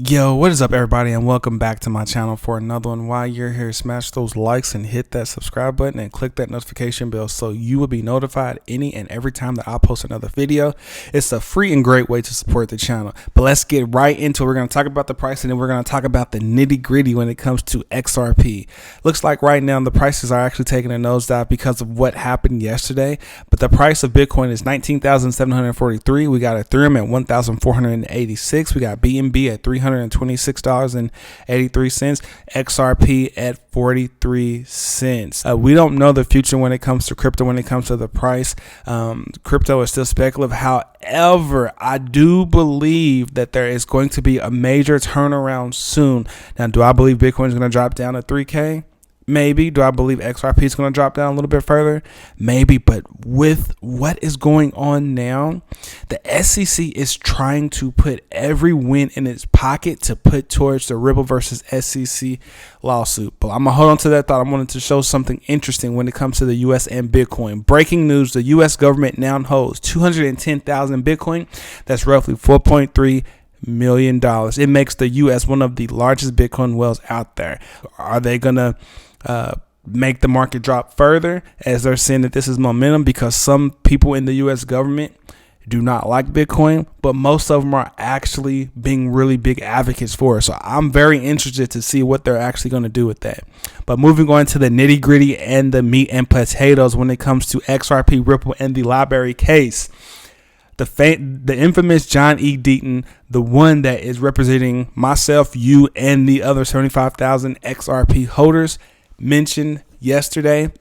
Yo, what is up, everybody, and welcome back to my channel for another one. While you're here, smash those likes and hit that subscribe button and click that notification bell so you will be notified any and every time that I post another video. It's a free and great way to support the channel. But let's get right into it. We're going to talk about the price, and then we're going to talk about the nitty gritty when it comes to XRP. Looks like right now the prices are actually taking a nosedive because of what happened yesterday. But the price of Bitcoin is $19,743. We got Ethereum at $1,486. We got BNB at $326.83, XRP at 43 cents. We don't know the future when it comes to crypto, when it comes to the price. Crypto is still speculative. However, I do believe that there is going to be a major turnaround soon. Now, do I believe Bitcoin is going to drop down to 3K? Maybe. Do I believe XRP is going to drop down a little bit further? Maybe. But with what is going on now, the SEC is trying to put every win in its pocket to put towards the Ripple versus SEC lawsuit. But I'm going to hold on to that thought. I wanted to show something interesting when it comes to the U.S. and Bitcoin. Breaking news, the U.S. government now holds 210,000 Bitcoin. That's roughly $4.3 million. It makes the U.S. one of the largest Bitcoin whales out there. Are they going to make the market drop further, as they're saying that this is momentum? Because some people in the U.S. government do not like Bitcoin, but most of them are actually being really big advocates for it. So I'm very interested to see what they're actually going to do with that. But moving on to the nitty gritty and the meat and potatoes when it comes to XRP, Ripple, and the LBRY case. The infamous John E. Deaton, the one that is representing myself, you, and the other 75,000 XRP holders, mentioned yesterday.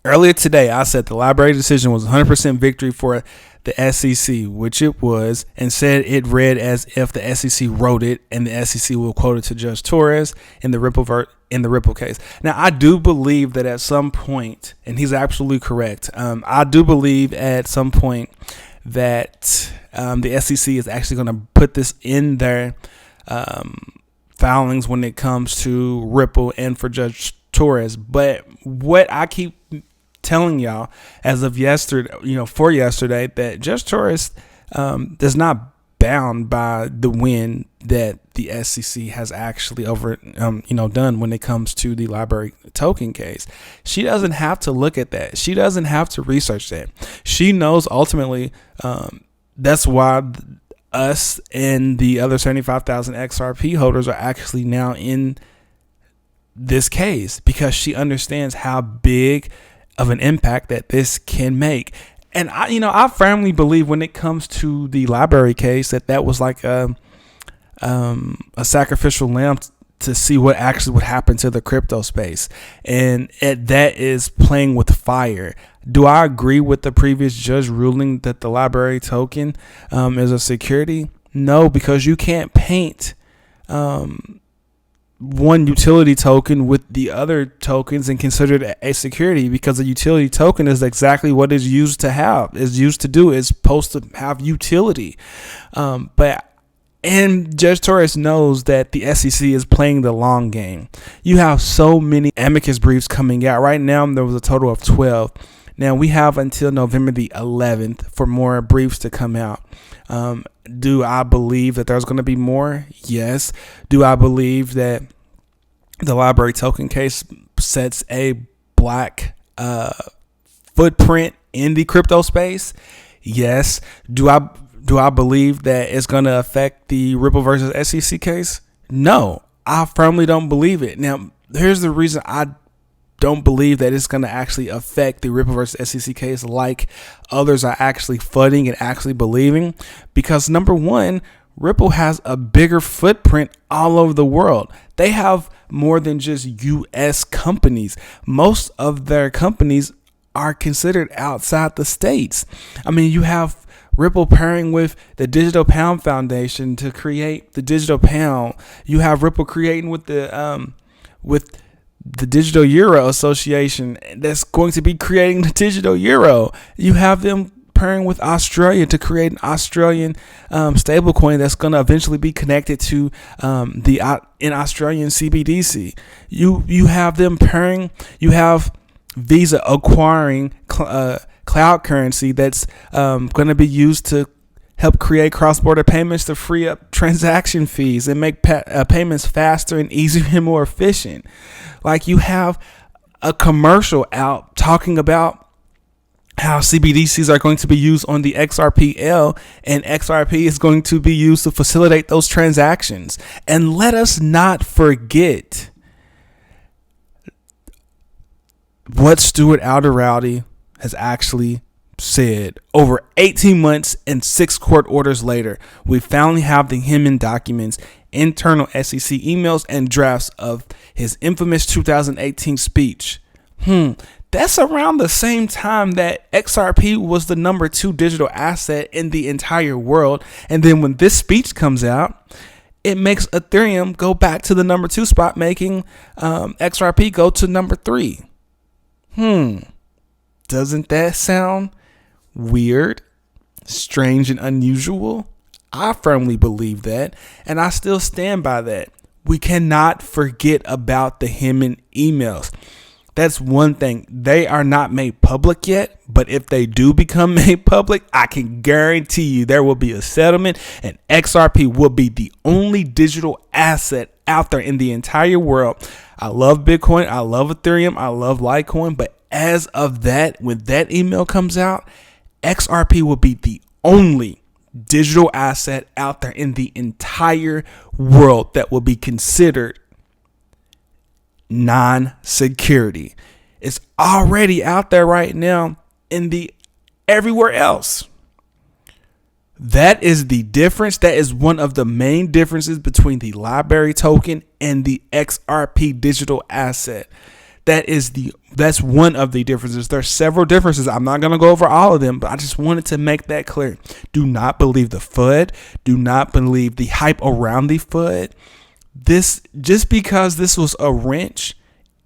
Earlier today, I said the LBRY decision was 100% victory for the SEC, which it was, and said it read as if the SEC wrote it, and the SEC will quote it to Judge Torres in the Ripple case. Now, I do believe that at some point, and he's absolutely correct, I do believe at some point that the SEC is actually going to put this in their filings when it comes to Ripple and for Judge Torres. But what I keep telling y'all as of yesterday, for yesterday, that Judge Torres is not bound by the win that the SEC has actually done when it comes to the LBRY token case. She doesn't have to look at that. She doesn't have to research that. She knows ultimately that's why us and the other 75,000 XRP holders are actually now in this case, because she understands how big of an impact that this can make. And I firmly believe when it comes to the LBRY case that was like a sacrificial lamb to see what actually would happen to the crypto space, and that is playing with fire. Do I agree with the previous judge ruling that the LBRY token is a security? No, because you can't paint one utility token with the other tokens and consider it a security, because a utility token is exactly what it's used to have, is used to do. It's supposed to have utility. And Judge Torres knows that the SEC is playing the long game. You have so many amicus briefs coming out. Right now, there was a total of 12. Now, we have until November the 11th for more briefs to come out. Do I believe that there's going to be more? Yes. Do I believe that the LBRY token case sets a black footprint in the crypto space? Yes. Do I believe that it's going to affect the Ripple versus SEC case? No, I firmly don't believe it. Now, here's the reason I don't believe that it's going to actually affect the Ripple versus SEC case like others are actually footing and actually believing. Because number one, Ripple has a bigger footprint all over the world. They have more than just U.S. companies. Most of their companies are considered outside the states. I mean, you have Ripple pairing with the Digital Pound Foundation to create the Digital Pound. You have Ripple creating with the Digital Euro Association that's going to be creating the Digital Euro. You have them pairing with Australia to create an Australian stablecoin that's going to eventually be connected to an Australian CBDC. You have them pairing. You have Visa acquiring cloud currency that's going to be used to help create cross-border payments to free up transaction fees and make payments faster and easier and more efficient. Like, you have a commercial out talking about how CBDCs are going to be used on the XRPL, and XRP is going to be used to facilitate those transactions. And let us not forget what Stuart Alderaldi has actually said. Over 18 months and 6 court orders later, we finally have the Hinman documents, internal SEC emails, and drafts of his infamous 2018 speech. That's around the same time that XRP was the number 2 digital asset in the entire world. And then when this speech comes out, it makes Ethereum go back to the number 2 spot, making XRP go to number 3. Doesn't that sound weird, strange, and unusual? I firmly believe that, and I still stand by that. We cannot forget about the Hinman emails. That's one thing. They are not made public yet, but if they do become made public, I can guarantee you there will be a settlement, and XRP will be the only digital asset out there in the entire world. I love Bitcoin. I love Ethereum. I love Litecoin. But as of that, when that email comes out, XRP will be the only digital asset out there in the entire world that will be considered non-security. It's already out there right now in the everywhere else. That is the difference. That is one of the main differences between the LBRY token and the XRP digital asset. That's one of the differences. There's several differences. I'm not going to go over all of them, but I just wanted to make that clear. Do not believe the FUD. Do not believe the hype around the FUD. This, just because this was a wrench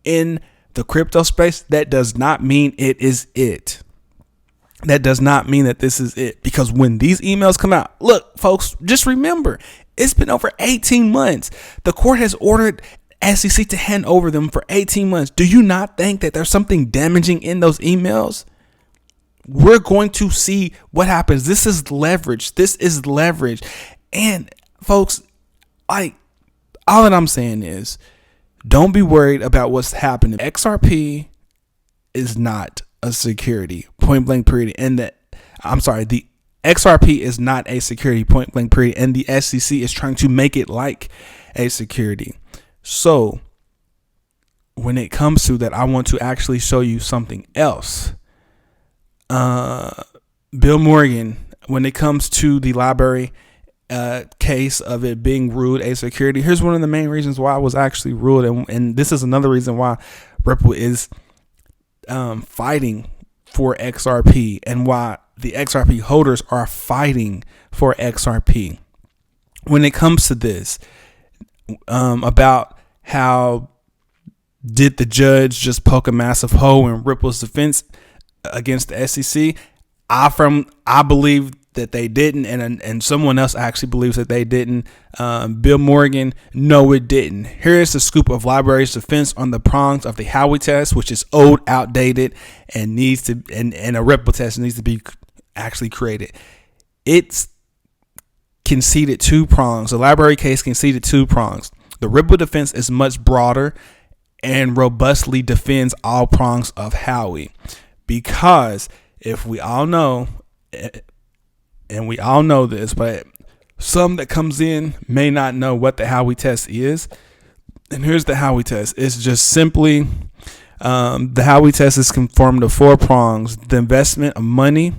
in the crypto space, that does not mean it is it. That does not mean that this is it. Because when these emails come out, look, folks, just remember, it's been over 18 months. The court has ordered SEC to hand over them for 18 months. Do you not think that there's something damaging in those emails? We're going to see what happens. This is leverage. This is leverage. And folks, all that I'm saying is, don't be worried about what's happening. XRP is not a security, point blank period. And the XRP is not a security, point blank period. And the SEC is trying to make it like a security. So when it comes to that, I want to actually show you something else. Bill Morgan, when it comes to the LBRY case of it being ruled a security, here's one of the main reasons why it was actually ruled, and this is another reason why Ripple is fighting for XRP, and why the XRP holders are fighting for XRP. When it comes to this, about how did the judge just poke a massive hole in Ripple's defense against the SEC, I believe that they didn't, and someone else actually believes that they didn't. Bill Morgan, no, it didn't. Here's the scoop of LBRY's defense on the prongs of the Howey test, which is old, outdated, and needs to, and a Ripple test needs to be actually created. It's conceded 2 prongs. The LBRY case conceded 2 prongs. The Ripple defense is much broader and robustly defends all prongs of Howey, because if we all know, and we all know this, but some that comes in may not know what the Howey test is. And here's the Howey test. It's just simply, the Howey test is conformed to 4 prongs: the investment of money,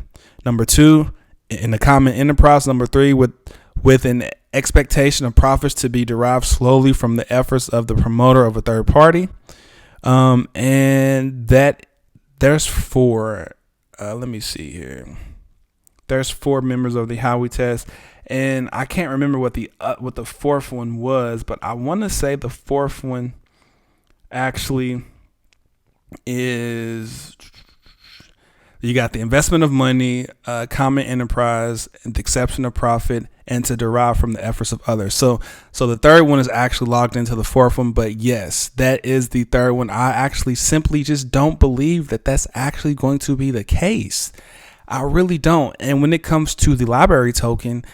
number 2, in the common enterprise, number 3, with an expectation of profits to be derived slowly from the efforts of the promoter of a third party. And that there's 4, let me see here. There's 4 members of the Howey test, and I can't remember what the 4th one was, but I want to say the 4th one actually is, you got the investment of money, common enterprise, and the exception of profit, and to derive from the efforts of others. So the 3rd one is actually logged into the 4th one, but yes, that is the 3rd one. I actually simply just don't believe that that's actually going to be the case. I really don't. And when it comes to the LBRY token,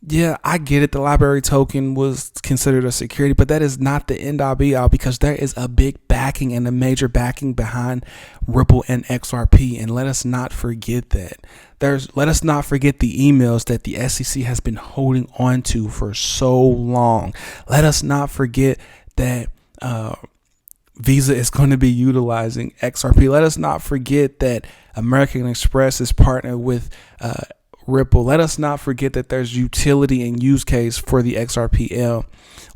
yeah, I get it. The LBRY token was considered a security, but that is not the end all be all, because there is a big backing and a major backing behind Ripple and XRP. And let us not forget that. Let us not forget the emails that the SEC has been holding on to for so long. Let us not forget that Visa is going to be utilizing XRP. Let us not forget that American Express is partnered with Ripple. Let us not forget that there's utility and use case for the XRPL.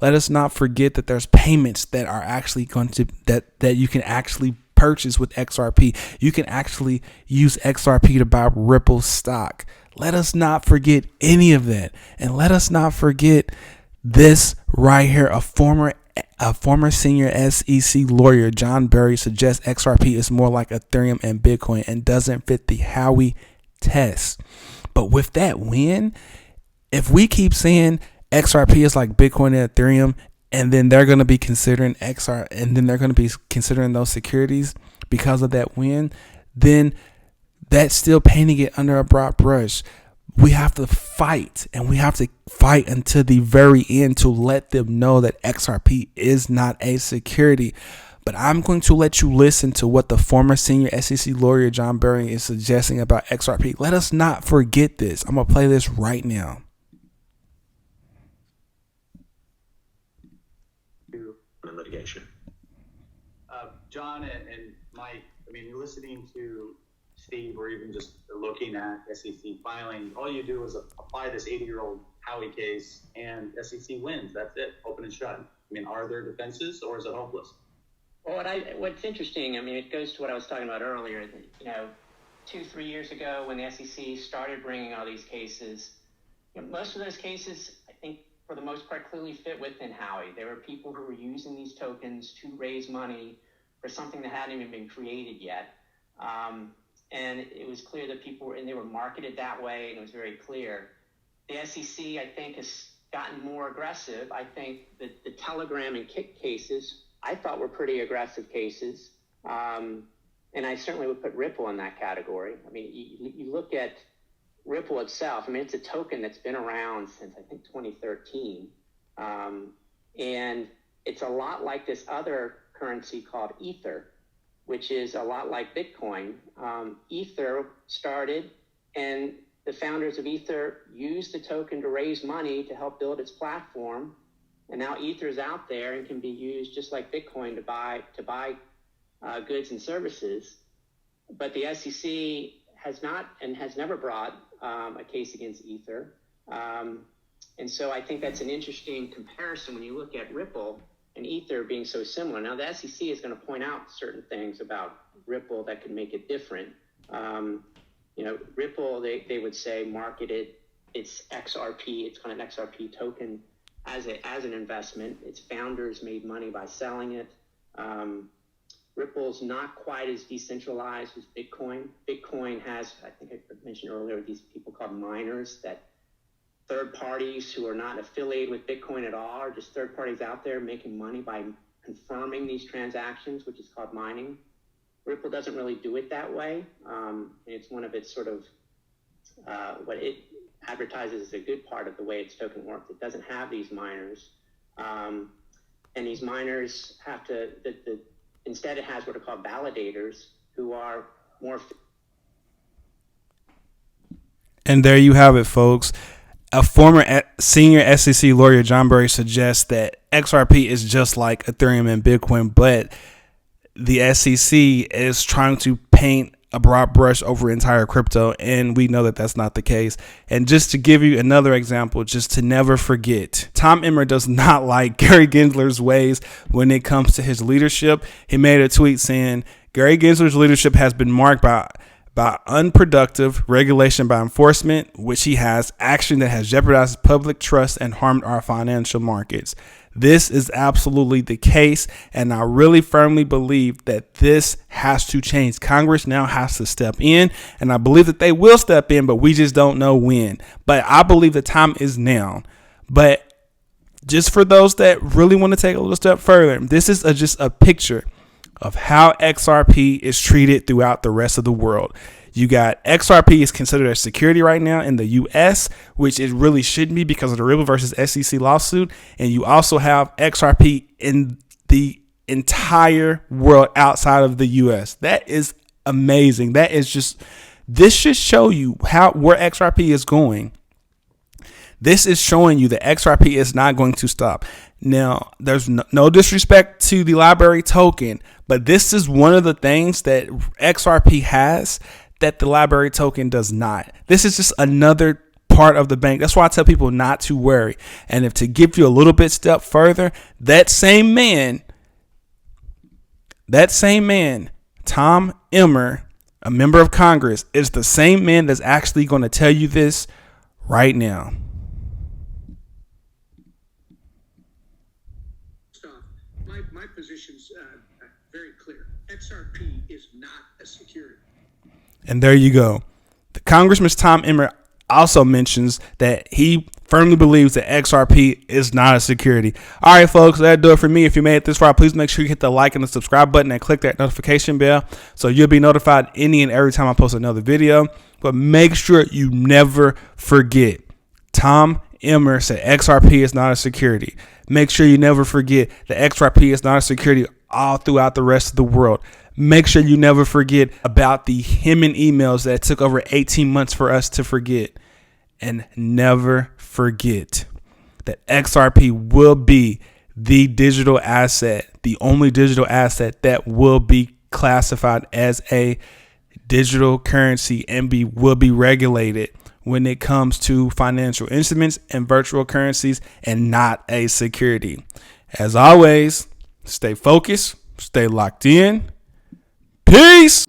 Let us not forget that there's payments that are actually going to that you can actually purchase with XRP. You can actually use XRP to buy Ripple stock. Let us not forget any of that. And let us not forget this right here. A former senior SEC lawyer, John Berry, suggests XRP is more like Ethereum and Bitcoin and doesn't fit the Howey test. But with that win, if we keep saying XRP is like Bitcoin and Ethereum, and then they're going to be considering and then they're going to be considering those securities because of that win, then that's still painting it under a broad brush. We have to fight, and we have to fight until the very end to let them know that XRP is not a security. But I'm going to let you listen to what the former senior SEC lawyer John Berry is suggesting about XRP. Let us not forget this. I'm going to play this right now. Litigation. John and Mike, I mean, you're listening to Steve or even just looking at SEC filings. All you do is apply this 80-year-old Howey case and SEC wins. That's it, open and shut. I mean, are there defenses or is it hopeless? Well, what's interesting, I mean, it goes to what I was talking about earlier. 2-3 years ago when the SEC started bringing all these cases, most of those cases, I think, for the most part, clearly fit within Howey. There were people who were using these tokens to raise money for something that hadn't even been created yet. And it was clear that they were marketed that way, and it was very clear. The SEC, I think, has gotten more aggressive. I think that the Telegram and Kick cases, I thought were pretty aggressive cases. And I certainly would put Ripple in that category. I mean, you look at Ripple itself. I mean, it's a token that's been around since, I think, 2013. And it's a lot like this other currency called Ether, which is a lot like Bitcoin. Ether started, and the founders of Ether used the token to raise money to help build its platform. And now Ether's out there and can be used just like Bitcoin to buy goods and services. But the SEC has not and has never brought a case against Ether. And so I think that's an interesting comparison when you look at Ripple and Ether being so similar. Now, the SEC is going to point out certain things about Ripple that could make it different. Ripple, they would say, marketed its XRP, it's kind of an XRP token as an investment. Its founders made money by selling it. Ripple's not quite as decentralized as Bitcoin. Bitcoin has, I think I mentioned earlier, these people called miners, that third parties who are not affiliated with Bitcoin at all, are just third parties out there making money by confirming these transactions, which is called mining. Ripple doesn't really do it that way. And it's one of its sort of, what it advertises as a good part of the way its token works. It doesn't have these miners. And these miners have to, instead it has what are called validators who are more. And there you have it, folks. A former senior SEC lawyer, John Berry, suggests that XRP is just like Ethereum and Bitcoin, but the SEC is trying to paint a broad brush over entire crypto, and we know that that's not the case. And just to give you another example, just to never forget, Tom Emmer does not like Gary Gensler's ways when it comes to his leadership. He made a tweet saying, Gary Gensler's leadership has been marked by unproductive regulation by enforcement, which he has, action that has jeopardized public trust and harmed our financial markets. This is absolutely the case, and I really firmly believe that this has to change. Congress now has to step in, and I believe that they will step in, but we just don't know when. But I believe the time is now. But just for those that really want to take a little step further, this is just a picture of how XRP is treated throughout the rest of the world. You got XRP is considered a security right now in the US, which it really shouldn't be because of the Ripple versus SEC lawsuit. And you also have XRP in the entire world outside of the US. That is amazing. This should show you where XRP is going. This is showing you that XRP is not going to stop. Now, there's no disrespect to the LBRY token, but this is one of the things that XRP has that the LBRY token does not. This is just another part of the bank. That's why I tell people not to worry. And if to give you a little bit step further, that same man, Tom Emmer, a member of Congress, is the same man that's actually going to tell you this right now. My position's very clear. XRP is not a security. And there you go. The Congressman Tom Emmer also mentions that he firmly believes that XRP is not a security. All right, folks, that'll do it for me. If you made it this far, please make sure you hit the like and the subscribe button and click that notification bell so you'll be notified any and every time I post another video. But make sure you never forget, Tom Emmer said XRP is not a security. Make sure you never forget that XRP is not a security all throughout the rest of the world. Make sure you never forget about the Hemming emails that took over 18 months for us to forget. And never forget that XRP will be the digital asset, the only digital asset that will be classified as a digital currency and will be regulated when it comes to financial instruments and virtual currencies and not a security. As always, stay focused, stay locked in. Peace.